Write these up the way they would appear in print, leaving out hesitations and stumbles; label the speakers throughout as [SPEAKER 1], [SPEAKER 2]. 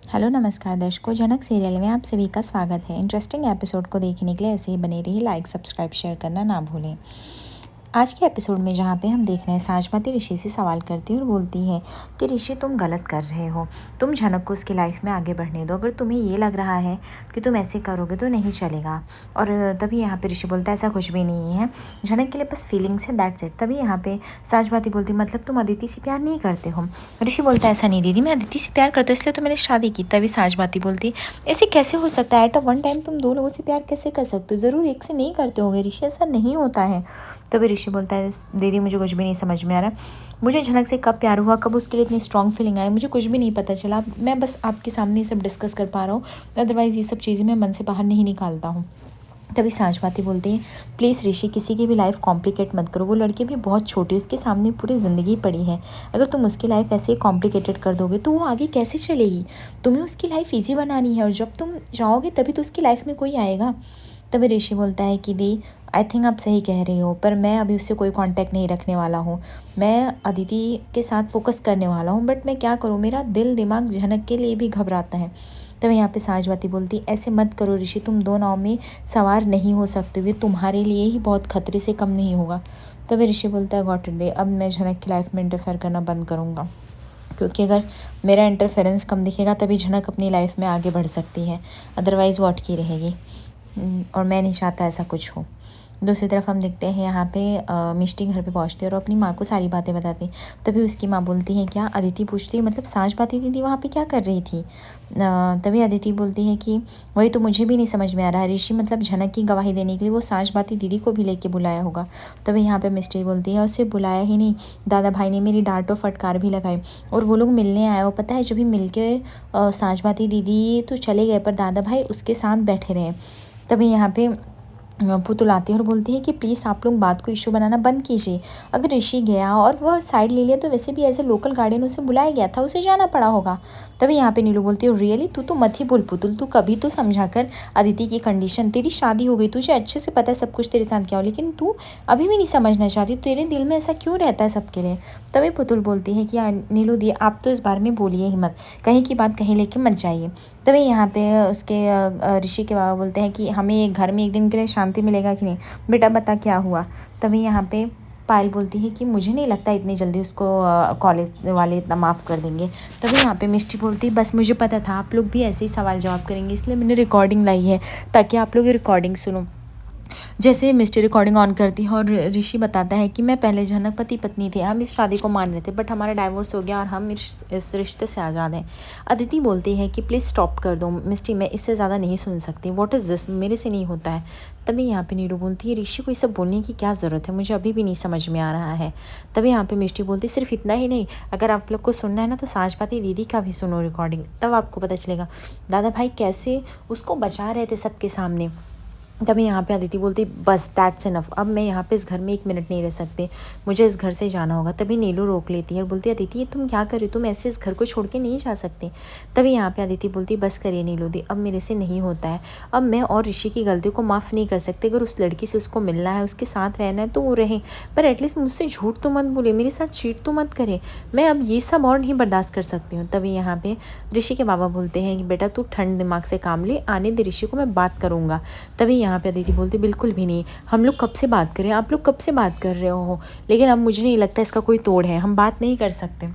[SPEAKER 1] Hello नमस्कार दर्शकों, जनक serial में आप सभी का स्वागत है। इंटरेस्टिंग एपिसोड को देखने के लिए ऐसे ही बने रहिए। लाइक सब्सक्राइब शेयर करना ना भूलें। आज के एपिसोड में जहाँ पे हम देख रहे हैं, साजमती ऋषि से सवाल करती है और बोलती है कि ऋषि तुम गलत कर रहे हो, तुम झनक को उसकी लाइफ में आगे बढ़ने दो। अगर तुम्हें ये लग रहा है कि तुम ऐसे करोगे तो नहीं चलेगा। और तभी यहाँ पे ऋषि बोलता है ऐसा कुछ भी नहीं है, झनक के लिए बस फीलिंग्स है, दैट्स इट। तभी यहाँ पे साजमती बोलती मतलब तुम अदिति से प्यार नहीं करते हो। ऋषि बोलता है ऐसा नहीं दीदी, मैं अदिति से प्यार करता हूँ इसलिए तो मैंने शादी की। तभी साजमती बोलती ऐसे कैसे हो सकता है, एट अ वन टाइम तुम दो लोगों से प्यार कैसे कर सकते हो, ज़रूर एक से नहीं करते होगे ऋषि, ऐसा नहीं होता है। तभी ऋषि बोलता है दीदी मुझे कुछ भी नहीं समझ में आ रहा, मुझे झनक से कब प्यार हुआ, कब उसके लिए इतनी स्ट्रॉन्ग फीलिंग आई, मुझे कुछ भी नहीं पता चला। मैं बस आपके सामने ये सब डिस्कस कर पा रहा हूँ, अदरवाइज़ ये सब चीज़ें मैं मन से बाहर नहीं निकालता हूँ। तभी साजमती बोलती है प्लीज़ ऋषि किसी की भी लाइफ कॉम्प्लिकेट मत करो, वो लड़की भी बहुत छोटी है, उसके सामने पूरी ज़िंदगी पड़ी है। अगर तुम उसकी लाइफ ऐसे ही कॉम्प्लिकेटेड कर दोगे तो वो आगे कैसे चलेगी। तुम्हें उसकी लाइफ ईजी बनानी है और जब तुम चाहोगे तभी तो उसकी लाइफ में कोई आएगा। तभी ऋषि बोलता है कि दी आई थिंक आप सही कह रही हो, पर मैं अभी उससे कोई कांटेक्ट नहीं रखने वाला हूँ, मैं अदिति के साथ फोकस करने वाला हूँ। बट मैं क्या करूँ, मेरा दिल दिमाग झनक के लिए भी घबराता है। तभी यहाँ पे साजमती बोलती ऐसे मत करो ऋषि, तुम दो नाव में सवार नहीं हो सकते, वे तुम्हारे लिए ही बहुत खतरे से कम नहीं होगा। तभी ऋषि बोलता है गॉट इट दे, अब मैं झनक की लाइफ में इंटरफेयर करना बंद करूँगा, क्योंकि अगर मेरा इंटरफेरेंस कम दिखेगा तभी झनक अपनी लाइफ में आगे बढ़ सकती है, अदरवाइज़ वो अटकी रहेगी। और मैं नहीं चाहता ऐसा कुछ हो। दूसरी तरफ हम देखते हैं यहाँ पे मिष्टी घर पे पहुँचती है और अपनी माँ को सारी बातें बताती। तभी उसकी माँ बोलती है क्या, अदिति पूछती है मतलब साजमती दीदी वहाँ पे क्या कर रही थी। तभी अदिति बोलती है कि वही तो मुझे भी नहीं समझ में आ रहा है, ऋषि मतलब झनक की गवाही देने के लिए वो साजमती दीदी को भी लेके बुलाया होगा। तभी यहाँ पे मिष्टी बोलती है उससे बुलाया ही नहीं, दादा भाई ने मेरी डांट और फटकार भी लगाई और वो लोग मिलने आए, वो पता है जब भी मिल के साजमती दीदी तो चले गए पर दादा भाई उसके साथ बैठे रहे। तभी यहाँ पे पुतुल आती है और बोलती है कि प्लीज़ आप लोग बात को इशू बनाना बंद कीजिए। अगर ऋषि गया और वह साइड ले लिया तो वैसे भी एज ए लोकल गार्डियन उसे बुलाया गया था, उसे जाना पड़ा होगा। तभी यहाँ पे नीलू बोलती है रियली, तू तो मत ही बोल पुतुल, तू कभी तो समझा कर अदिति की कंडीशन, तेरी शादी हो गई, तुझे अच्छे से पता है सब कुछ तेरे साथ क्या हो, लेकिन तू अभी भी नहीं समझना चाहती, तेरे दिल में ऐसा क्यों रहता है सबके लिए। तभी पुतुल बोलती है कि नीलू दी आप तो इस बारे में बोलिए ही मत, कहीं की बात कहीं लेके मत जाइए। तभी यहाँ पे उसके ऋषि के बाबा बोलते हैं कि हमें एक घर में एक दिन के लिए शांति मिलेगा कि नहीं, बेटा बता क्या हुआ। तभी यहाँ पे पायल बोलती है कि मुझे नहीं लगता इतनी जल्दी उसको कॉलेज वाले इतना माफ़ कर देंगे। तभी यहाँ पे मिष्टी बोलती है बस मुझे पता था आप लोग भी ऐसे ही सवाल जवाब करेंगे, इसलिए मैंने रिकॉर्डिंग लाई है ताकि आप लोग ये रिकॉर्डिंग सुनो। जैसे मिस्टी रिकॉर्डिंग ऑन करती है और ऋषि बताता है कि मैं पहले झनक पति पत्नी थे, हम इस शादी को मान रहे थे बट हमारा डाइवोर्स हो गया और हम इस रिश्ते से आज़ाद हैं। अदिति बोलती है कि प्लीज़ स्टॉप कर दो मिस्टी, मैं इससे ज़्यादा नहीं सुन सकती, व्हाट इज़ दिस, मेरे से नहीं होता है। तभी यहाँ पे नीरू बोलती है ऋषि को ये सब बोलने की क्या ज़रूरत है, मुझे अभी भी नहीं समझ में आ रहा है। तभी यहाँ पे मिष्टी बोलती सिर्फ इतना ही नहीं, अगर आप लोग को सुनना है ना तो साजपाती दीदी का भी सुनो रिकॉर्डिंग, तब आपको पता चलेगा दादा भाई कैसे उसको बचा रहे थे सबके सामने। तभी यहाँ पे अदिति बोलती बस दैट्स इनफ, अब मैं यहाँ पे इस घर में एक मिनट नहीं रह सकती, मुझे इस घर से जाना होगा। तभी नीलू रोक लेती है और बोलती है अदिति ये तुम क्या कर रही हो, तुम ऐसे इस घर को छोड़ के नहीं जा सकते। तभी यहाँ पे अदिति बोलती बस करिए नीलू दी, अब मेरे से नहीं होता है, अब मैं और ऋषि की गलतियों को माफ़ नहीं कर सकती। अगर उस लड़की से उसको मिलना है, उसके साथ रहना है तो वो रहे, पर एटलीस्ट मुझसे झूठ तो मत बोले, मेरे साथ चीट तो मत करे, मैं अब ये सब और नहीं बर्दाश्त कर सकती हूँ। तभी यहाँ पे ऋषि के बाबा बोलते हैं कि बेटा तू ठंड दिमाग से काम ले, आने दे ऋषि को, मैं बात करूँगा। तभी यहाँ पे अदिति बोलती बिल्कुल भी नहीं, हम लोग कब से बात करें, आप लोग कब से बात कर रहे हो, लेकिन अब मुझे नहीं लगता इसका कोई तोड़ है, हम बात नहीं कर सकते।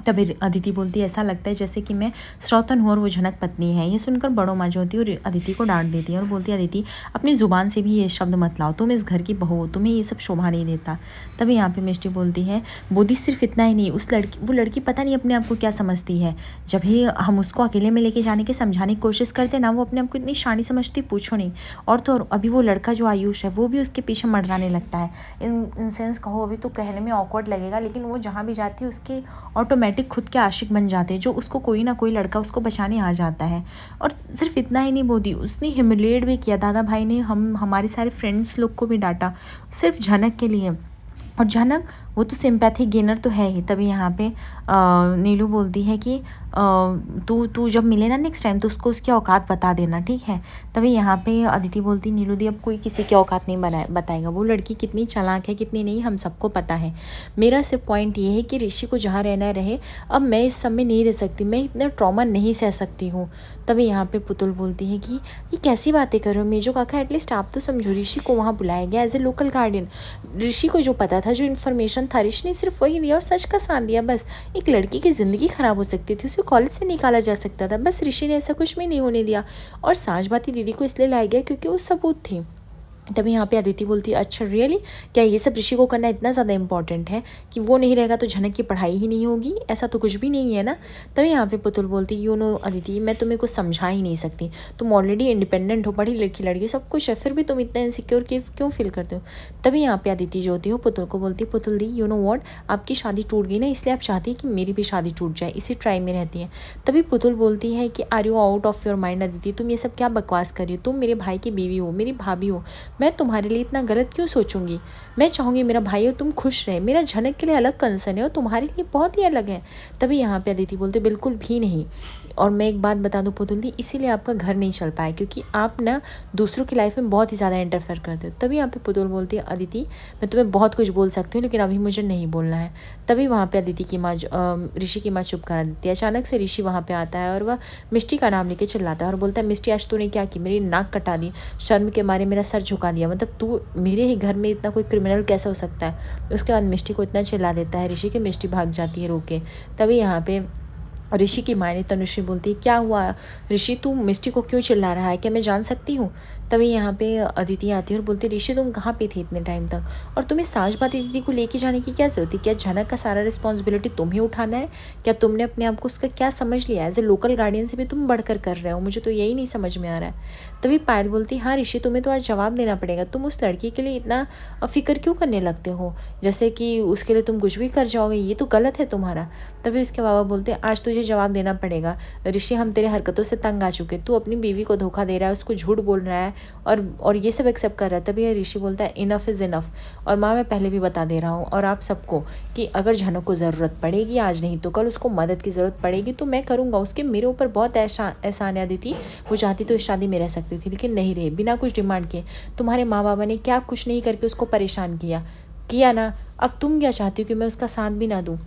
[SPEAKER 1] तभी अदिति बोलती है ऐसा लगता है जैसे कि मैं श्रोतन हूँ और वो झनक पत्नी है। ये सुनकर बड़ों माँ जो होती है और अदिति को डांट देती है और बोलती है अदिति अपनी ज़ुबान से भी ये शब्द मत लाओ, तुम इस घर की बहू हो, तुम्हें ये सब शोभा नहीं देता। तभी यहाँ पे मिष्टी बोलती है बोधी सिर्फ इतना ही नहीं, वो लड़की पता नहीं अपने आप को क्या समझती है, जब भी हम उसको अकेले में लेके जाने के समझाने की कोशिश करते ना वो अपने आप को इतनी शानी समझती पूछो नहीं। और तो और अभी वो लड़का जो आयुष है वो भी उसके पीछे मंडराने लगता है। इन सेंस कहो अभी तो कहने में ऑकवर्ड लगेगा, लेकिन वो जहाँ भी जाती है उसके ऑटोमेटिक खुद के आशिक बन जाते हैं, जो उसको कोई ना कोई लड़का उसको बचाने आ जाता है। और सिर्फ इतना ही नहीं बोधी, उसने ह्यूमिलिएट भी किया, दादा भाई ने हमारे सारे फ्रेंड्स लोग को भी डांटा सिर्फ झनक के लिए। और झनक वो तो सिंपैथी गेनर तो है ही। तभी यहाँ पे नीलू बोलती है कि तू तू जब मिले ना नेक्स्ट टाइम तो उसको उसकी औकात बता देना, ठीक है। तभी यहाँ पे अदिति बोलती, नीलू दी अब कोई किसी की औकात नहीं बताएगा, वो लड़की कितनी चालाक है कितनी नहीं हम सबको पता है। मेरा सिर्फ पॉइंट ये है कि ऋषि को जहाँ रहना रहे, अब मैं इस सब में नहीं रह सकती, मैं इतना ट्रॉमा नहीं सह सकती हूँ। तभी यहाँ पे पुतुल बोलती है कि ये कैसी बातें कर रहे हो मेजो काका, एटलीस्ट आप तो समझो, ऋषि को वहाँ बुलाया गया एज ए लोकल गार्डियन। ऋषि को जो पता था, जो इन्फॉर्मेशन था, ऋषि ने सिर्फ वही दिया और सच का साथ दिया। बस एक लड़की की ज़िंदगी ख़राब हो सकती थी, उसे कॉलेज से निकाला जा सकता था, बस ऋषि ने ऐसा कुछ भी नहीं होने दिया। और साँझबाती दीदी को इसलिए लाया गया क्योंकि वो सबूत थी। तभी यहाँ पे अदिति बोलती है, अच्छा रियली, क्या ये सब ऋषि को करना इतना ज़्यादा इंपॉर्टेंट है कि वो नहीं रहेगा तो झनक की पढ़ाई ही नहीं होगी? ऐसा तो कुछ भी नहीं है ना। तभी यहाँ पे पुतुल बोलती, यू नो अदिति, मैं तुम्हें कुछ समझा ही नहीं सकती, तुम ऑलरेडी इंडिपेंडेंट हो, पढ़ी लिखी लड़की, सब कुछ है, फिर भी तुम इतना इनसिक्योर क्यों फील करते हो? तभी यहाँ पे अदिति जो होती है पुतुल को बोलती, पुतुल दी यू नो वॉट, आपकी शादी टूट गई ना, इसलिए आप चाहती है कि मेरी भी शादी टूट जाए, इसी ट्राई में रहती है। तभी पुतुल बोलती है कि are you out of your mind Aditi, तुम ये सब क्या बकवास कर रही हो? तुम मेरे भाई की बीवी हो, मेरी भाभी हो, मैं तुम्हारे लिए इतना गलत क्यों सोचूंगी? मैं चाहूँगी मेरा भाई हो तुम खुश रहे, मेरा झनक के लिए अलग कंसर्न है और तुम्हारे लिए बहुत ही अलग है। तभी यहाँ पे अदिति बोलते, बिल्कुल भी नहीं। और मैं एक बात बता दूँ पुतुल दी, इसीलिए आपका घर नहीं चल पाया, क्योंकि आप ना दूसरों की लाइफ में बहुत ही ज़्यादा इंटरफेयर करते हो। तभी यहाँ पे पुतुल बोलती है, अदिति मैं तुम्हें बहुत कुछ बोल सकती हूँ लेकिन अभी मुझे नहीं बोलना है। तभी वहाँ पे अदिति की माँ ऋषि की माँ चुप करा देती है। अचानक से ऋषि वहाँ पे आता है और वह मिष्टी का नाम लेके चिल्लाता है और बोलता है, मिष्टी आज तूने क्या की, मेरी नाक कटा दी, शर्म के मारे मेरा सर झुका दिया, मतलब तू मेरे ही घर में इतना कोई क्रिमिनल कैसे हो सकता है? उसके बाद मिष्टी को इतना चिल्ला देता है ऋषि कि मिष्टी भाग जाती है रोके। तभी यहाँ पे ऋषि की माँ ने तनुश्री बोलती है, क्या हुआ ऋषि, तू मिष्टी को क्यों चिल्ला रहा है, क्या मैं जान सकती हूँ? तभी यहाँ पे अदिति आती है और बोलती है, ऋषि तुम कहाँ पे थे इतने टाइम तक, और तुम्हें साँझबाती दीदी को लेके जाने की क्या ज़रूरत थी? क्या झनक का सारा रिस्पॉन्सिबिलिटी तुम ही उठाना है? क्या तुमने अपने आप को उसका क्या समझ लिया? एज ए लोकल गार्डियन से भी तुम बढ़कर कर रहे हो, मुझे तो यही नहीं समझ में आ रहा है। तभी पायल बोलती, हाँ ऋषि तुम्हें तो आज जवाब देना पड़ेगा, तुम उस लड़की के लिए इतना फिक्र क्यों करने लगते हो, जैसे कि उसके लिए तुम कुछ भी कर जाओगे, ये तो गलत है तुम्हारा। तभी उसके बाबा बोलते, आज तुझे जवाब देना पड़ेगा ऋषि, हम तेरे हरकतों से तंग आ चुके, तू अपनी बीवी को धोखा दे रहा है, उसको झूठ बोल रहा है और ये सब एक्सेप्ट कर रहा है। तभी ऋषि बोलता है, इनफ इज़ इनफ, और माँ मैं पहले भी बता दे रहा हूँ और आप सबको कि अगर झनक को ज़रूरत पड़ेगी, आज नहीं तो कल उसको मदद की ज़रूरत पड़ेगी तो मैं करूँगा, उसके मेरे ऊपर बहुत एहसान है अदिति, वो चाहती तो इस शादी में रह सकती थी लेकिन नहीं रही, बिना कुछ डिमांड किए। तुम्हारे माँ बाबा ने क्या कुछ नहीं करके उसको परेशान किया ना, अब तुम क्या चाहती हो कि मैं उसका साथ भी ना दूँ?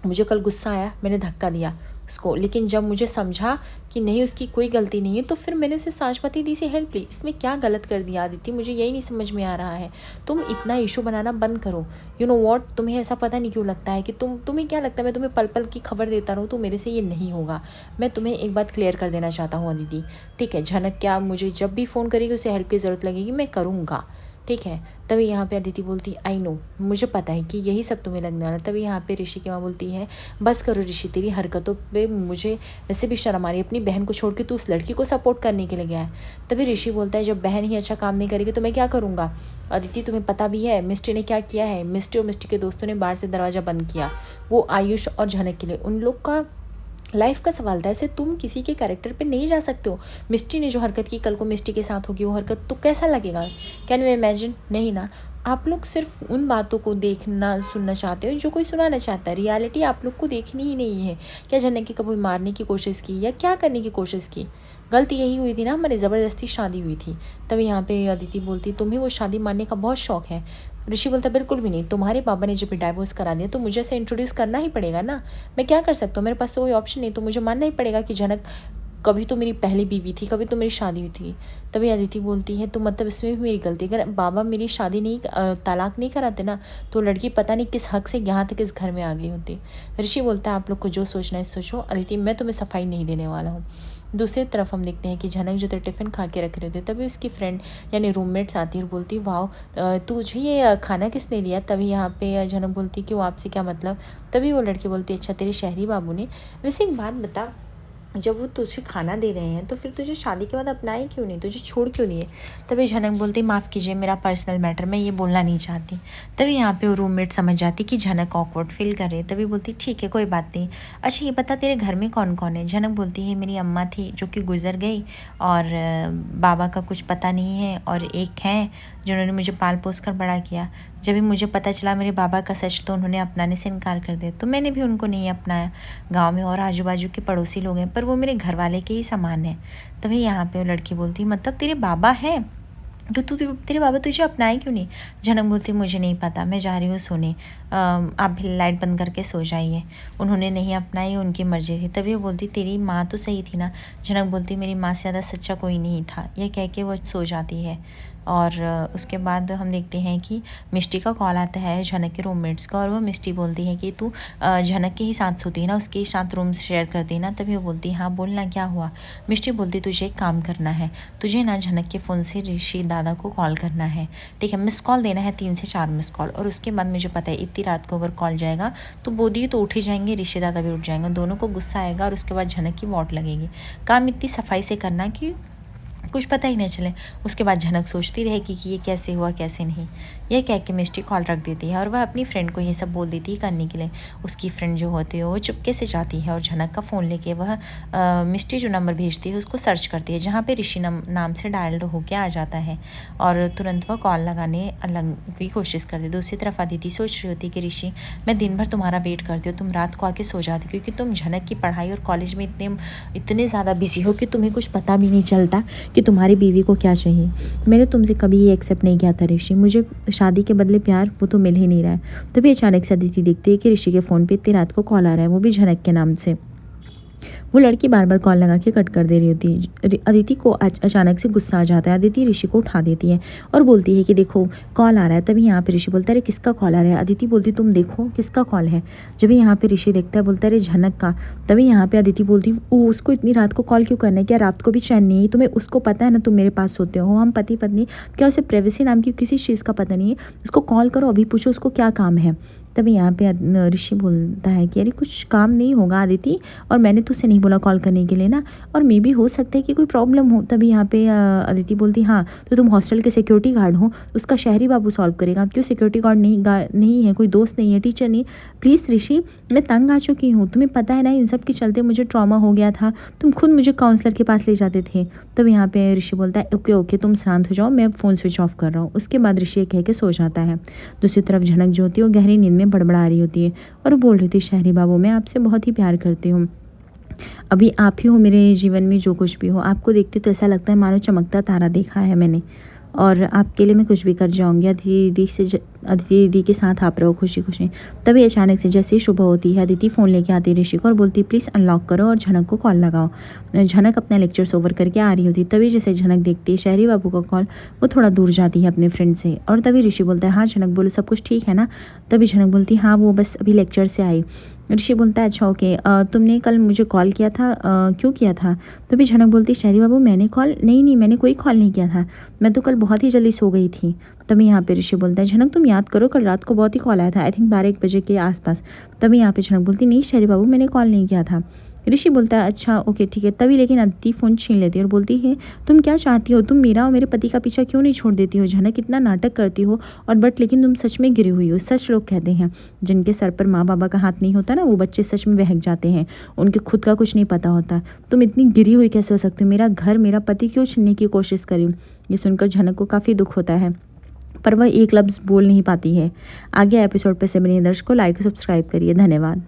[SPEAKER 1] मुझे कल गुस्सा आया, मैंने धक्का दिया उसको, लेकिन जब मुझे समझा कि नहीं उसकी कोई गलती नहीं है तो फिर मैंने उसे साँझबाती दी से हेल्प ली। इसमें क्या गलत कर दिया आदित्य, मुझे यही नहीं समझ में आ रहा है। तुम इतना इशू बनाना बंद करो। यू नो वॉट, तुम्हें ऐसा पता नहीं क्यों लगता है कि तुम्हें क्या लगता है मैं तुम्हें पल पल की खबर देता रहूँ, तो मेरे से ये नहीं होगा। मैं तुम्हें एक बात क्लियर कर देना चाहता हूँ अदिति, ठीक है? झनक क्या मुझे जब भी फ़ोन करेगी, उसे हेल्प की ज़रूरत लगेगी, मैं करूँगा, ठीक है? तभी यहाँ पे अदिति बोलती, आई नो, मुझे पता है कि यही सब तुम्हें लगने वाला। तभी यहाँ पे ऋषि की माँ बोलती है, बस करो ऋषि, तेरी हरकतों पे मुझे वैसे भी शर्म आ रही है, अपनी बहन को छोड़ के तू उस लड़की को सपोर्ट करने के लिए गया है। तभी ऋषि बोलता है, जब बहन ही अच्छा काम नहीं करेगी तो मैं क्या करूँगा? अदिति तुम्हें पता भी है मिस्टी ने क्या किया है? मिस्टी और मिस्टी के दोस्तों ने बाहर से दरवाज़ा बंद किया, वो आयुष और झनक के लिए, उन लोग का लाइफ का सवाल था, ऐसे तुम किसी के कैरेक्टर पे नहीं जा सकते हो। मिस्टी ने जो हरकत की, कल को मिस्टी के साथ होगी वो हरकत, तो कैसा लगेगा? Can you imagine? नहीं ना। आप लोग सिर्फ उन बातों को देखना सुनना चाहते हो जो कोई सुनाना चाहता है, रियलिटी आप लोग को देखनी ही नहीं है। क्या झनक की कभी मारने की कोशिश की या क्या करने की कोशिश की? गलती यही हुई थी ना, हमारी ज़बरदस्ती शादी हुई थी। तभी यहाँ पे अदिति बोलती, तुम्हें वो शादी मानने का बहुत शौक है। ऋषि बोलता, बिल्कुल भी नहीं, तुम्हारे पापा ने जब डाइवोर्स करा दिया तो मुझे से इंट्रोड्यूस करना ही पड़ेगा ना, मैं क्या कर सकता हूँ? मेरे पास तो कोई ऑप्शन नहीं, तो मुझे मानना ही पड़ेगा कि झनक कभी तो मेरी पहली बीवी थी, कभी तो मेरी शादी हुई थी। तभी अदिति बोलती है, तो मतलब इसमें भी मेरी गलती, अगर बाबा मेरी शादी नहीं तलाक नहीं कराते ना तो लड़की पता नहीं किस हक से यहाँ तक इस घर में आ गई होती। ऋषि बोलता है, आप लोग को जो सोचना है सोचो, अदिति मैं तुम्हें सफाई नहीं देने वाला हूँ। दूसरी तरफ हम देखते हैं कि झनक जो थे टिफ़िन खा के रख रहे थे, तभी उसकी फ्रेंड यानी रूममेट्स आती है और बोलती, वाह तुझे ये खाना किसने दिया? तभी यहाँ पे झनक बोलती कि वो आपसे क्या मतलब? तभी वो लड़की बोलती, अच्छा तेरे शहरी बाबू ने। वैसे एक बात बता, जब वो तुझे खाना दे रहे हैं तो फिर तुझे शादी के बाद अपनाए क्यों नहीं, तुझे छोड़ क्यों दिए? तभी झनक बोलती, माफ़ कीजिए मेरा पर्सनल मैटर, मैं ये बोलना नहीं चाहती। तभी यहाँ पे वो रूममेट समझ जाती कि झनक ऑकवर्ड फील कर रही है। तभी बोलती, ठीक है कोई बात नहीं, अच्छा ये बता तेरे घर में कौन कौन है? झनक बोलती है, मेरी अम्मा थी जो कि गुजर गई, और बाबा का कुछ पता नहीं है, और एक है जिन्होंने मुझे पाल पोस कर बड़ा किया। जब भी मुझे पता चला मेरे बाबा का सच तो उन्होंने अपनाने से इनकार कर दिया, तो मैंने भी उनको नहीं अपनाया। गाँव में और आजू बाजू के पड़ोसी लोग हैं पर वो मेरे घर वाले के ही समान हैं। तभी यहाँ पे वो लड़की बोलती मतलब तेरे बाबा हैं तो तेरे बाबा तुझे अपनाए क्यों नहीं। जनक बोलती मुझे नहीं पता, मैं जा रही हूँ सोने, आप भी लाइट बंद करके सो जाइए। उन्होंने नहीं अपनाई, उनकी मर्जी थी। तभी वो बोलती तेरी माँ तो सही थी ना। जनक बोलती मेरी माँ से ज़्यादा सच्चा कोई नहीं था। यह कह के वो सो जाती है। और उसके बाद हम देखते हैं कि मिष्टी का कॉल आता है झनक के रूममेट्स का, और वो मिष्टी बोलती है कि तू झनक के ही साथ सोती है ना, उसके साथ रूम शेयर करती है ना। तभी वो बोलती हाँ बोलना क्या हुआ। मिष्टी बोलती तुझे एक काम करना है, तुझे ना झनक के फ़ोन से ऋषि दादा को कॉल करना है, ठीक है, मिस कॉल देना है 3 से 4 मिस कॉल। और उसके बाद मुझे पता है इतनी रात को अगर कॉल जाएगा तो बोधी तो उठ ही जाएंगे, ऋषि दादा भी उठ जाएंगे, दोनों को गुस्सा आएगा और उसके बाद झनक की वॉट लगेगी। काम इतनी सफाई से करना कि कुछ पता ही नहीं चले। उसके बाद झनक सोचती रहेगी कि ये कैसे हुआ कैसे नहीं। यह कह के मिष्टी कॉल रख देती है और वह अपनी फ्रेंड को ये सब बोल देती है करने के लिए। उसकी फ्रेंड जो होती है वो चुपके से जाती है और झनक का फ़ोन लेके वह मिष्टी जो नंबर भेजती है उसको सर्च करती है, जहाँ पे ऋषि नाम से डायल होके आ जाता है और तुरंत वह कॉल लगाने की कोशिश करती है। दूसरी तरफ अदिति सोच रही होती है कि ऋषि मैं दिन भर तुम्हारा वेट करती हूँ, तुम रात को आके सो जाती क्योंकि तुम झनक की पढ़ाई और कॉलेज में इतने ज़्यादा बिजी हो कि तुम्हें कुछ पता भी नहीं चलता कि तुम्हारी बीवी को क्या चाहिए। मैंने तुमसे कभी ये एक्सेप्ट नहीं किया था ऋषि, मुझे शादी के बदले प्यार वो तो मिल ही नहीं रहा है। तभी अचानक से अदिति देखती है कि ऋषि के फ़ोन पे इतनी रात को कॉल आ रहा है, वो भी झनक के नाम से। वो लड़की बार बार कॉल लगा के कट कर दे रही होती है। अदिति को अचानक से गुस्सा आ जाता है। अदिति ऋषि को उठा देती है और बोलती है कि देखो कॉल आ रहा है। तभी यहाँ पे ऋषि बोलता है अरे किसका कॉल आ रहा है। अदिति बोलती तुम देखो किसका कॉल है। जब यहाँ पे ऋषि देखता है बोलता है अरे झनक का। तभी यहाँ पे अदिति बोलती ओ उसको इतनी रात को कॉल क्यों करना है, क्या रात को भी चैन नहीं है तुम्हें, उसको पता है ना तुम मेरे पास सोते हो, हम पति पत्नी, क्या उसे प्राइवेसी नाम की किसी चीज़ का पता नहीं है, उसको कॉल करो अभी पूछो उसको क्या काम है। तभी यहाँ पे ऋषि बोलता है कि अरे कुछ काम नहीं होगा अदिति, और मैंने तुझसे नहीं बोला कॉल करने के लिए ना, और मे भी हो सकता है कि कोई प्रॉब्लम हो। तभी यहाँ पे अदिति बोलती हाँ तो तुम हॉस्टल के सिक्योरिटी गार्ड हो, उसका शहरी बाबू सॉल्व करेगा, क्यों सिक्योरिटी गार्ड नहीं है, कोई दोस्त नहीं है, टीचर नहीं। प्लीज़ ऋषि मैं तंग आ चुकी हूँ, तुम्हें पता है ना इन सब के चलते मुझे ट्रॉमा हो गया था, तुम खुद मुझे काउंसलर के पास ले जाते थे। तब यहाँ पे ऋषि बोलता है ओके ओके तुम शांत हो जाओ, मैं फ़ोन स्विच ऑफ कर रहा हूँ। उसके बाद ऋषि कह के सो जाता है। दूसरी तरफ झनक जो होती है वो गहरी नींद में बड़बड़ा रही होती है और वो बोल रही थी शहरी बाबू मैं आपसे बहुत ही प्यार करती हूँ, अभी आप ही हो मेरे जीवन में, जो कुछ भी हो आपको देखते तो ऐसा लगता है मानो चमकता तारा देखा है मैंने, और आपके लिए मैं कुछ भी कर जाऊंगी। अदिति दीदी के साथ आप रहो खुशी खुशी। तभी अचानक से जैसे ही सुबह होती है अदिति फ़ोन लेके आती है ऋषि को और बोलती प्लीज़ अनलॉक करो और झनक को कॉल लगाओ। झनक अपना लेक्चर्स ओवर करके आ रही होती, तभी जैसे झनक देखती है शहरी बाबू का कॉल, वो थोड़ा दूर जाती है अपने फ्रेंड से। और तभी ऋषि बोलता है हाँ झनक बोलो सब कुछ ठीक है ना। तभी झनक बोलती हाँ वो बस अभी लेक्चर से आई। ऋषि बोलता है अच्छा ओके तुमने कल मुझे कॉल किया था, क्यों किया था। तभी झनक बोलती शहरी बाबू मैंने कॉल नहीं मैंने कोई कॉल नहीं किया था, मैं तो कल बहुत ही जल्दी सो गई थी। तभी यहाँ पे ऋषि बोलता है झनक तुम याद करो कल रात को बहुत ही कॉल आया था, आई थिंक 12-1 बजे के आसपास। तभी यहाँ पे झनक बोलती नहीं शहरी बाबू मैंने कॉल नहीं किया था। ऋषि बोलता है अच्छा ओके ठीक है। तभी लेकिन अदिति फ़ोन छीन लेती है और बोलती है तुम क्या चाहती हो, तुम मेरा और मेरे पति का पीछा क्यों नहीं छोड़ देती हो झनक, कितना नाटक करती हो, और बट लेकिन तुम सच में गिरी हुई हो। सच लोग कहते हैं जिनके सर पर माँ बाबा का हाथ नहीं होता ना वो बच्चे सच में बहक जाते हैं, उनके खुद का कुछ नहीं पता होता। तुम इतनी गिरी हुई कैसे हो सकती हो, मेरा घर मेरा पति क्यों छीनने की कोशिश करी। ये सुनकर झनक को काफ़ी दुख होता है पर वह एक लफ्ज़ बोल नहीं पाती है। आगे एपिसोड पर से बने दर्शक को लाइक और सब्सक्राइब करिए। धन्यवाद।